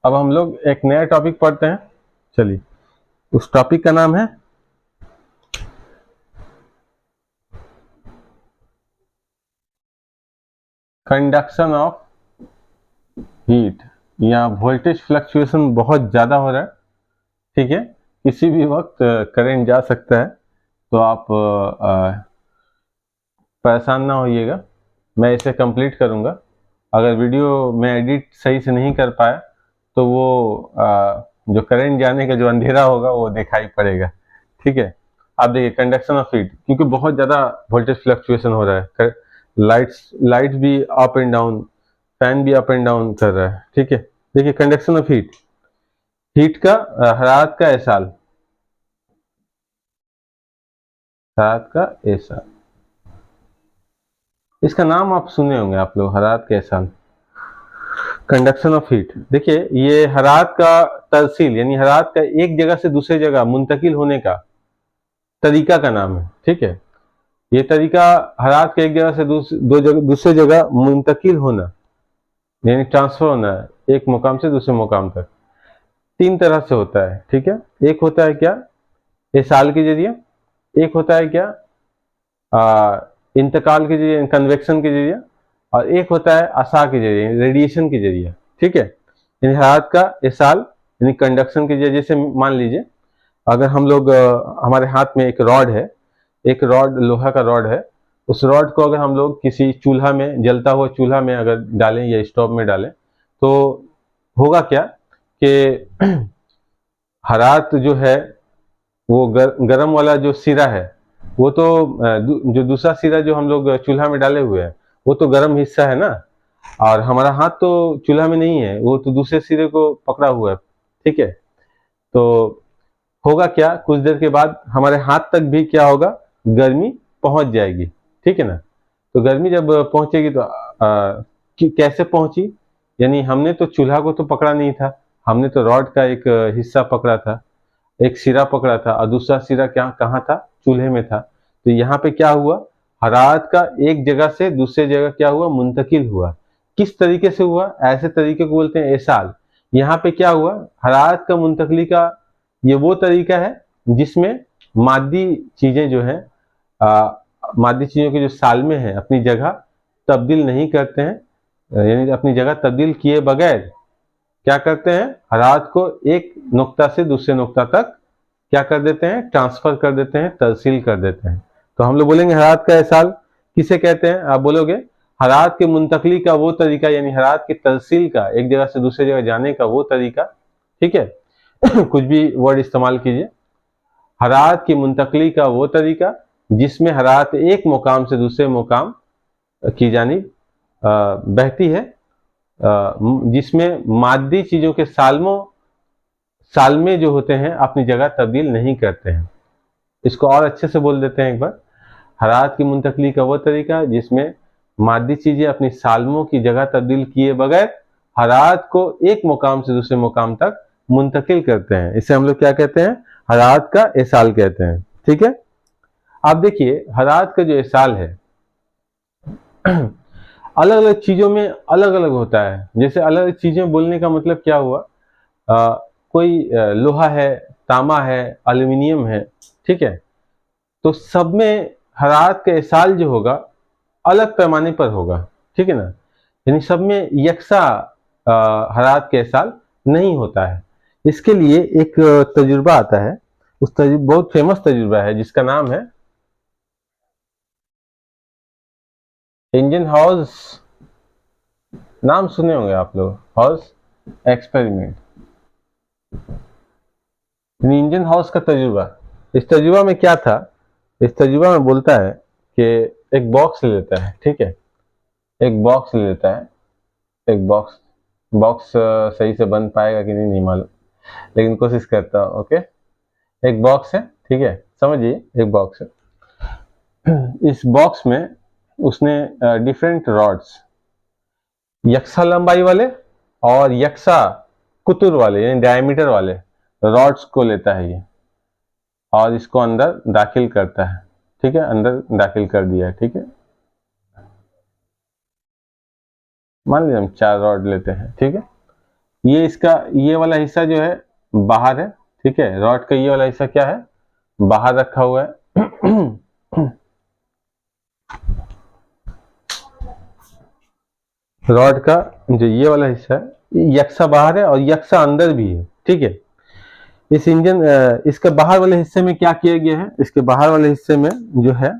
अब हम लोग एक नया टॉपिक पढ़ते हैं। चलिए, उस टॉपिक का नाम है कंडक्शन ऑफ हीट। यहाँ वोल्टेज फ्लक्चुएशन बहुत ज़्यादा हो रहा है, ठीक है। किसी भी वक्त करंट जा सकता है, तो आप परेशान ना होइएगा। मैं इसे कंप्लीट करूँगा। अगर वीडियो मैं एडिट सही से नहीं कर पाया तो वो जो करंट जाने का जो अंधेरा होगा वो दिखाई पड़ेगा, ठीक है। आप देखिए कंडक्शन ऑफ हीट, क्योंकि बहुत ज़्यादा वोल्टेज फ्लक्चुएशन हो रहा है, लाइट्स भी अप एंड डाउन, फैन भी अप एंड डाउन कर रहा है, ठीक है। देखिए कंडक्शन ऑफ हीट, हीट का हरारत का एहसाल, हरारत का एहसाल, इसका नाम आप सुने होंगे आप लोग, हरारत का एहसाल, कंडक्शन ऑफ हीट। देखिए ये हरारत का तरसील यानी हरारत का एक जगह से दूसरे जगह मुंतकिल होने का तरीका का नाम है, ठीक है। ये तरीका हरारत के एक जगह से दूसरे जगह मुंतकिल होना यानी ट्रांसफर होना है एक मुकाम से दूसरे मुकाम तक, तीन तरह से होता है, ठीक है। एक होता है क्या, एसाल के जरिए, एक होता है क्या इंतकाल के जरिए, कन्वेक्शन के जरिए, और एक होता है असा के जरिए, रेडिएशन के जरिए, ठीक है। यानी हरारत का एसाल यानी कंडक्शन के जरिए। जैसे मान लीजिए अगर हम लोग हमारे हाथ में एक रॉड है, एक रॉड लोहा का रॉड है, उस रॉड को अगर हम लोग किसी चूल्हा में, जलता हुआ चूल्हा में अगर डालें या स्टोव में डालें तो होगा क्या कि हरारत जो है वो गरम वाला जो सिरा है वो तो जो दूसरा सिरा जो हम लोग चूल्हा में डाले हुए हैं वो तो गर्म हिस्सा है ना, और हमारा हाथ तो चूल्हा में नहीं है, वो तो दूसरे सिरे को पकड़ा हुआ है, ठीक है। तो होगा क्या, कुछ देर के बाद हमारे हाथ तक भी क्या होगा, गर्मी पहुंच जाएगी, ठीक है ना। तो गर्मी जब पहुंचेगी तो कैसे पहुंची, यानी हमने तो चूल्हा को तो पकड़ा नहीं था, हमने तो रॉड का एक हिस्सा पकड़ा था, एक सिरा पकड़ा था, और दूसरा सिरा क्या कहाँ था, चूल्हे में था। तो यहाँ पे क्या हुआ, हरारत का एक जगह से दूसरे जगह क्या हुआ, मुंतकिल हुआ। किस तरीके से हुआ, ऐसे तरीके को बोलते हैं एसाल। यहाँ पे क्या हुआ, हरारत का मुंतकली का ये वो तरीका है जिसमें मादी चीजें जो है मादी चीजों के जो सालमे हैं अपनी जगह तब्दील नहीं करते हैं, यानी अपनी जगह तब्दील किए बगैर क्या करते हैं, हरारत को एक नुक्ता से दूसरे नुक्ता तक क्या कर देते हैं, ट्रांसफर कर देते हैं, तरसील कर देते हैं। तो हम लोग बोलेंगे हरारत का एहसाल किसे कहते हैं, आप बोलोगे हरारत के मुंतकली का वो तरीका, यानी हरारत की तरसील का, एक जगह से दूसरी जगह जाने का वो तरीका, ठीक है। कुछ भी वर्ड इस्तेमाल कीजिए। हरारत की मुंतकली का वो तरीका जिसमें हरारत एक मुकाम से दूसरे मुकाम की जानिब बहती है, जिसमें मादी चीजों के सालमे जो होते हैं अपनी जगह तब्दील नहीं करते हैं। इसको और अच्छे से बोल देते हैं एक बार, हरारत की मुंतकली का वो तरीका जिसमें मादी चीजें अपनी सालमों की जगह तब्दील किए बगैर हरारत को एक मुकाम से दूसरे मुकाम तक मुंतकिल करते हैं, इसे हम लोग क्या कहते हैं, हरारत का एसाल कहते हैं, ठीक है। आप देखिए हरारत का जो एसाल है अलग अलग चीजों में अलग अलग होता है। जैसे अलग अलग चीजें बोलने का मतलब क्या हुआ, कोई लोहा है, तांबा है, एल्यूमिनियम है, ठीक है। तो सब में हरारत का एसाल जो होगा अलग पैमाने पर होगा, ठीक है ना। यानी सब में यकसा हरारत का एसाल नहीं होता है। इसके लिए एक तजुर्बा आता है, उस तजुर्बा बहुत फेमस तजुर्बा है जिसका नाम है इंजन हाउस। नाम सुने होंगे आप लोग, हाउस एक्सपेरिमेंट, इंजन हाउस का तजुर्बा। इस तजुर्बा में क्या था, इस तजुर्बा में बोलता है कि एक बॉक्स ले लेता है, ठीक है, एक बॉक्स ले लेता है, एक बॉक्स, बॉक्स सही से बन पाएगा कि नहीं नहीं मालूम, लेकिन कोशिश करता हूँ, ओके। एक बॉक्स है, ठीक है, समझिए एक बॉक्स है। इस बॉक्स में उसने डिफरेंट रॉड्स, यक्सा लंबाई वाले और यक्सा कुतुर वाले यानी डायमीटर वाले रॉड्स को लेता है ये, और इसको अंदर दाखिल करता है, ठीक है, अंदर दाखिल कर दिया है, ठीक है। मान लीजिए हम 4 रॉड लेते हैं, ठीक है। ये इसका ये वाला हिस्सा जो है बाहर है, ठीक है। रॉड का ये वाला हिस्सा क्या है, बाहर रखा हुआ है। रॉड का जो ये वाला हिस्सा है यक्सा बाहर है और यक्सा अंदर भी है, ठीक है। इस इंजन इसके बाहर वाले हिस्से में क्या किया गया है, इसके बाहर वाले हिस्से में जो है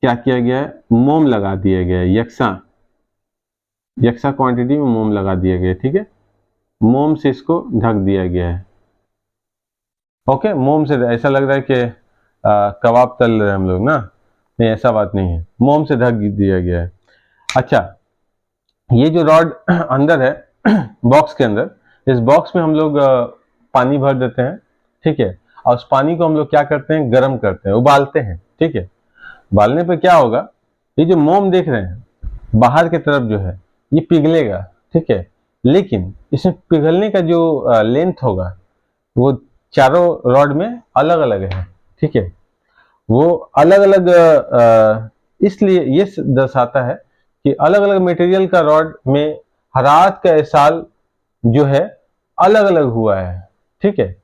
क्या किया गया है, मोम लगा दिया गया है, यक्सा क्वांटिटी में मोम लगा दिया गया है, ठीक है। मोम से इसको ढक दिया गया है। ओके, मोम से ऐसा लग रहा है कि कबाब तल रहे हैं हम लोग ना, नहीं ऐसा बात नहीं है, मोम से ढक दिया गया है। अच्छा, ये जो रॉड अंदर है बॉक्स के अंदर, इस बॉक्स में हम लोग पानी भर देते हैं, ठीक है। और उस पानी को हम लोग क्या करते हैं, गर्म करते हैं, उबालते हैं, ठीक है। उबालने पे क्या होगा, ये जो मोम देख रहे हैं बाहर की तरफ जो है ये पिघलेगा, ठीक है। लेकिन इसमें पिघलने का जो लेंथ होगा वो चारों रॉड में अलग अलग है, ठीक है। वो अलग अलग इसलिए ये दर्शाता है कि अलग अलग मटेरियल का रॉड में हरारत का इरसाल जो है अलग अलग हुआ है, ठीक है।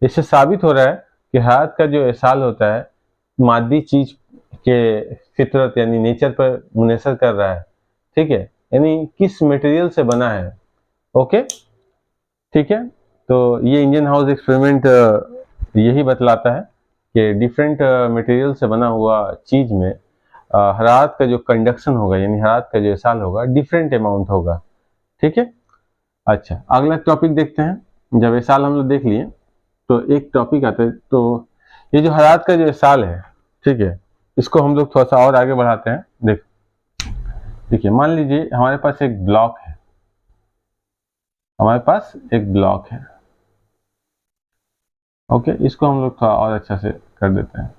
इससे साबित हो रहा है कि हरारत का जो इरसाल होता है मादी चीज के फितरत यानी नेचर पर मुनहसर कर रहा है, ठीक है। यानी किस मटेरियल से बना है, ओके, ठीक है। तो ये इंजन हाउस एक्सपेरिमेंट यही बतलाता है कि डिफरेंट मटेरियल से बना हुआ चीज में हरारत का जो कंडक्शन होगा यानी हरारत का जो इरसाल होगा डिफरेंट अमाउंट होगा, ठीक है। अच्छा, अगला टॉपिक देखते हैं। जब इरसाल हम लोग देख लिए तो एक टॉपिक आता है, तो ये जो हरारत का जो इरसाल है, ठीक है, इसको हम लोग थोड़ा सा और आगे बढ़ाते हैं। देखिए, मान लीजिए हमारे पास एक ब्लॉक है, हमारे पास एक ब्लॉक है, ओके। इसको हम लोग थोड़ा और अच्छा से कर देते हैं।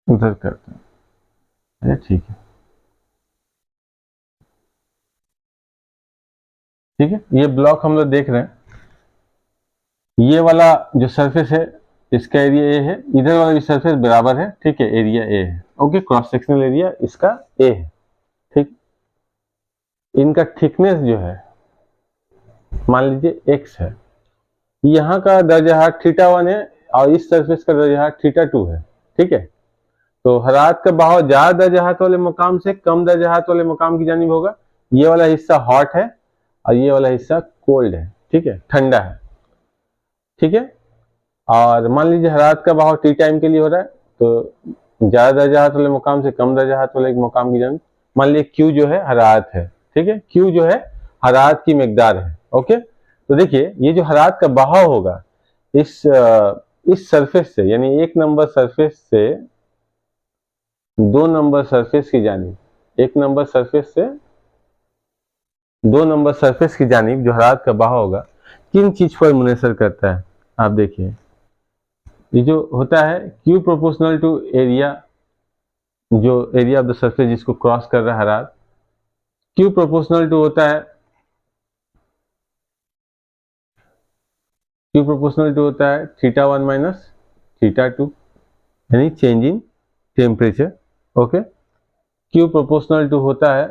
उधर करते हैं, अरे ठीक है, ठीक है। ये ब्लॉक हम लोग देख रहे हैं, ये वाला जो सरफेस है इसका एरिया ए है, इधर वाला भी सरफेस बराबर है, ठीक है, एरिया ए है, ओके। क्रॉस सेक्शनल एरिया इसका ए है, ठीक। इनका थिकनेस जो है मान लीजिए x है, यहाँ का दर्जा हाथ θ1 है और इस सरफेस का दर्जा हाथ θ2 है, ठीक है। तो हरारत का बहाव ज्यादा दर्जा हाथ वाले मकाम से कम दर्जा हाथ वाले मकाम की जानिब होगा। ये वाला हिस्सा हॉट है और ये वाला हिस्सा कोल्ड है, ठीक है, ठंडा है, ठीक है। और मान लीजिए हरारत का बहाव टी टाइम के लिए हो रहा है, तो ज्यादा दर्जा हाथ वाले मकाम से कम दर्जा हाथ वाले मकाम की जानिब, मान लीजिए क्यू जो है हरारत है, ठीक है, क्यू जो है हरारत की मिकदार है, ओके। तो देखिए ये जो हरारत का बहाव होगा इस सरफेस से यानी 1 नंबर सरफेस से 2 नंबर सरफेस की जानिब, 1 नंबर सरफेस से 2 नंबर सरफेस की जानिब जो हरारत का बहाव होगा किन चीज पर मुनहसर करता है, आप देखिए। ये जो होता है Q प्रोपोर्शनल टू एरिया, जो एरिया ऑफ द सरफेस जिसको क्रॉस कर रहा है हरारत, Q प्रोपोर्शनल टू होता है Q प्रोपोर्शनल टू होता है θ1 माइनस θ2 यानी change in temperature, okay. Q proportional to होता है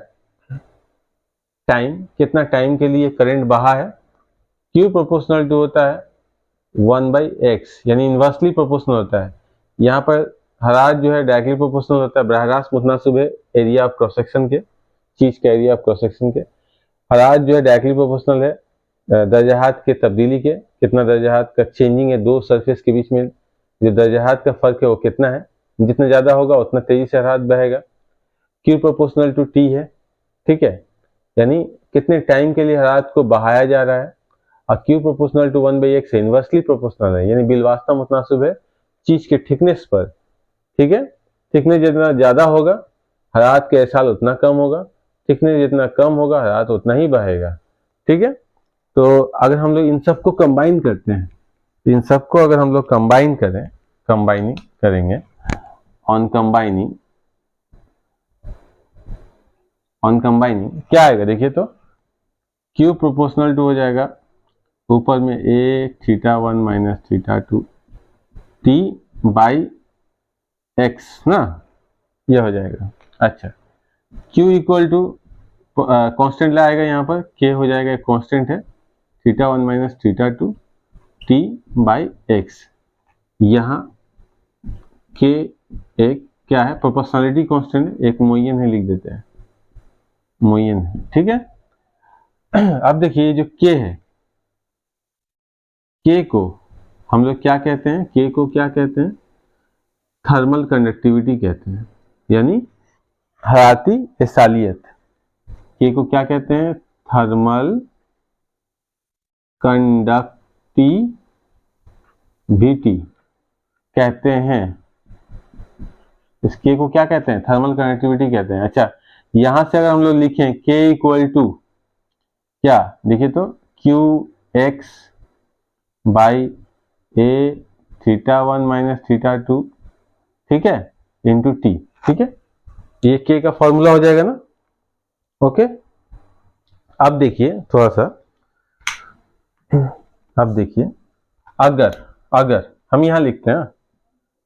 टाइम, कितना टाइम के लिए करंट बहा है। Q प्रोपोर्शनल टू होता है 1/x यानी इन्वर्सली प्रोपोर्शनल होता है। यहाँ पर हरारत जो है डायरेक्टली प्रोपोर्शनल होता है बराह रास्त मुतनासिब है एरिया ऑफ क्रॉस सेक्शन के, चीज के एरिया ऑफ क्रॉस सेक्शन के। हरारत जो है डायरेक्टली प्रोपोर्शनल है दर्जाहात के तब्दीली के, कितना दर्जाहात का चेंजिंग है दो सरफेस के बीच में, जो दर्जाहात का फर्क है वो कितना है, जितना ज्यादा होगा उतना तेजी से हरारत बहेगा। Q प्रोपोर्शनल टू T है, ठीक है, यानी कितने टाइम के लिए हरारत को बहाया जा रहा है। और Q proportional to 1/x inversely proportional है यानी बिलवास्ता मुतनासिब है चीज के थिकनेस पर, ठीक है। थिकनेस जितना ज्यादा होगा हरारत का इरसाल उतना कम होगा, थिकनेस जितना कम होगा हरारत उतना ही बहेगा, ठीक है। तो अगर हम लोग इन सबको कंबाइन करते हैं, इन सबको अगर हम लोग कंबाइन करें, कंबाइनिंग करेंगे, ऑन कंबाइनिंग क्या आएगा देखिए, तो Q प्रोपोर्शनल टू हो जाएगा ऊपर में a θ1 minus θ2 T by x ना, ये हो जाएगा। अच्छा, Q इक्वल टू कॉन्स्टेंट लाएगा यहाँ पर, K हो जाएगा, एक कॉन्स्टेंट है, θ1 माइनस θ2 T बाई एक्स। यहाँ K एक क्या है, प्रोपोर्शनलिटी कांस्टेंट है, एक मोइन है, लिख देते हैं मोइन है, ठीक है। अब देखिए जो K है, K को हम लोग क्या कहते हैं, K को क्या कहते हैं, थर्मल कंडक्टिविटी कहते हैं, यानी हरारती एसालियत। K को क्या कहते हैं, थर्मल कंडक्टिविटी कहते हैं। इस K को क्या कहते हैं, थर्मल कंडक्टिविटी कहते हैं। अच्छा, यहां से अगर हम लोग लिखें K इक्वल टू क्या, देखिए तो Qx बाई A θ1 माइनस θ2, ठीक है, इंटू T, ठीक है, ये K का फॉर्मूला हो जाएगा ना। ओके, अब देखिए थोड़ा सा, अब देखिए अगर हम यहां लिखते हैं,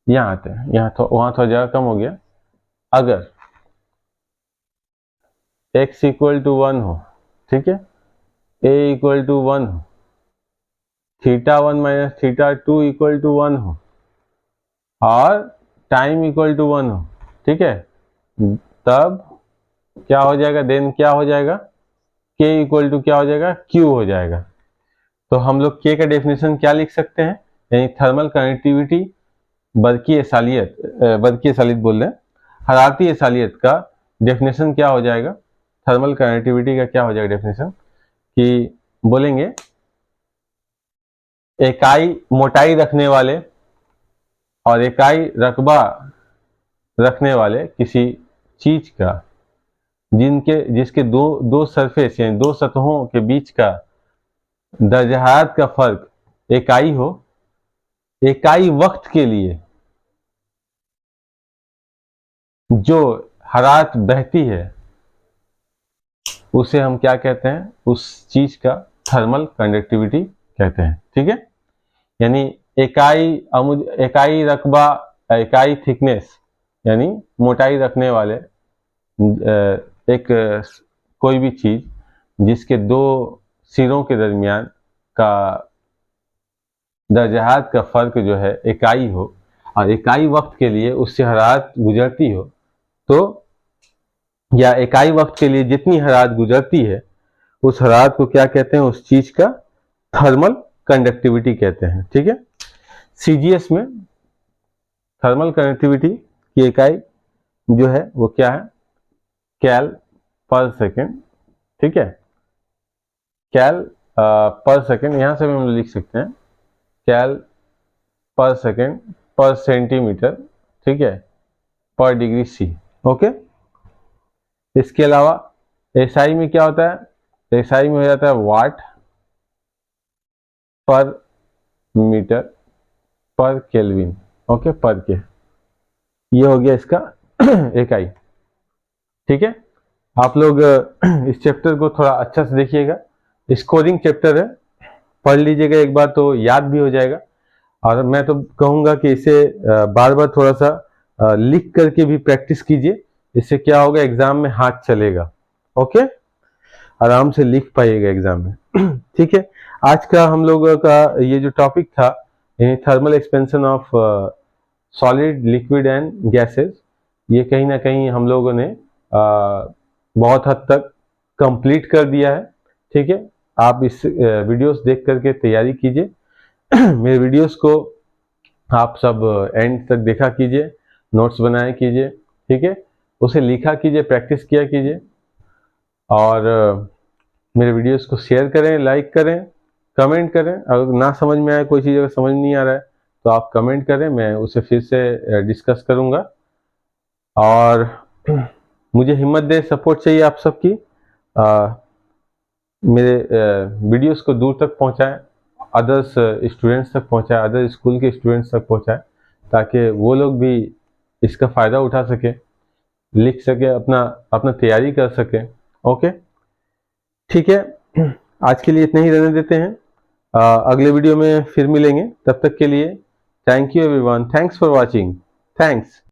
यहाँ आते हैं, यहाँ तो वहां थोड़ा जगह कम हो गया। अगर x इक्वल टू 1 हो, ठीक है, a इक्वल टू 1 हो, θ1 माइनस θ2 इक्वल टू 1 हो, और टाइम इक्वल टू 1 हो, ठीक है, तब क्या हो जाएगा, देन क्या हो जाएगा, k इक्वल टू क्या हो जाएगा, q हो जाएगा। तो हम लोग k का डेफिनेशन क्या लिख सकते हैं, यानी थर्मल कंडक्टिविटी बरकी एसालियत बोल रहे हैं, हरारती एसालियत का डेफिनेशन क्या हो जाएगा, थर्मल कंडक्टिविटी का क्या हो जाएगा डेफिनेशन, कि बोलेंगे इकाई मोटाई रखने वाले और इकाई रकबा रखने वाले किसी चीज का, जिसके दो सरफेस यानी दो सतहों के बीच का दर्जाहत का फर्क इकाई हो, इकाई वक्त के लिए जो हरारत बहती है उसे हम क्या कहते हैं, उस चीज का थर्मल कंडक्टिविटी कहते हैं, ठीक है। यानी इकाई रकबा, इकाई थिकनेस यानी मोटाई रखने वाले एक कोई भी चीज जिसके दो सिरों के दरमियान का दर्जाहत का फर्क जो है इकाई हो, और इकाई वक्त के लिए उससे हरारत गुजरती हो, तो या इकाई वक्त के लिए जितनी हरारत गुजरती है उस हरारत को क्या कहते हैं, उस चीज का थर्मल कंडक्टिविटी कहते हैं, ठीक है। सीजीएस में थर्मल कंडक्टिविटी की इकाई जो है वो क्या है, कैल पर सेकेंड, ठीक है, कैल पर सेकेंड, यहां से हम लिख सकते हैं कैल पर सेकेंड पर सेंटीमीटर, ठीक है, पर डिग्री सी। ओके, इसके अलावा एसआई में क्या होता है, एसआई में हो जाता है वाट पर मीटर पर केल्विन। ओके, पर के, ये हो गया इसका इकाई, ठीक है। आप लोग इस चैप्टर को थोड़ा अच्छा से देखिएगा, स्कोरिंग चैप्टर है, पढ़ लीजिएगा एक बार तो याद भी हो जाएगा। और मैं तो कहूँगा कि इसे बार बार थोड़ा सा लिख करके भी प्रैक्टिस कीजिए, इससे क्या होगा, एग्जाम में हाथ चलेगा। ओके, आराम से लिख पाइएगा एग्जाम में। ठीक है, आज का हम लोगों का ये जो टॉपिक था, यानी thermal expansion of solid, liquid and gases, ये कहीं ना कहीं हम लोगों ने बहुत हद तक कंप्लीट कर दिया है, ठीक है। आप इस वीडियोस देख करके तैयारी कीजिए। मेरे वीडियोस को आप सब एंड तक देखा कीजिए, नोट्स बनाए कीजिए, ठीक है, उसे लिखा कीजिए, प्रैक्टिस किया कीजिए, और मेरे वीडियोस को शेयर करें, लाइक करें, कमेंट करें। अगर ना समझ में आए, कोई चीज़ अगर समझ नहीं आ रहा है तो आप कमेंट करें, मैं उसे फिर से डिस्कस करूंगा। और मुझे हिम्मत दे, सपोर्ट चाहिए आप सबकी, मेरे वीडियोस को दूर तक पहुंचाएं, अदर्स स्टूडेंट्स तक पहुंचाएं, अदर स्कूल के स्टूडेंट्स तक पहुंचाएं, ताकि वो लोग भी इसका फ़ायदा उठा सके, लिख सके, अपना तैयारी कर सके। ओके, ठीक है, आज के लिए इतना ही रहने देते हैं, अगले वीडियो में फिर मिलेंगे, तब तक के लिए thank you everyone, thanks for watching, thanks.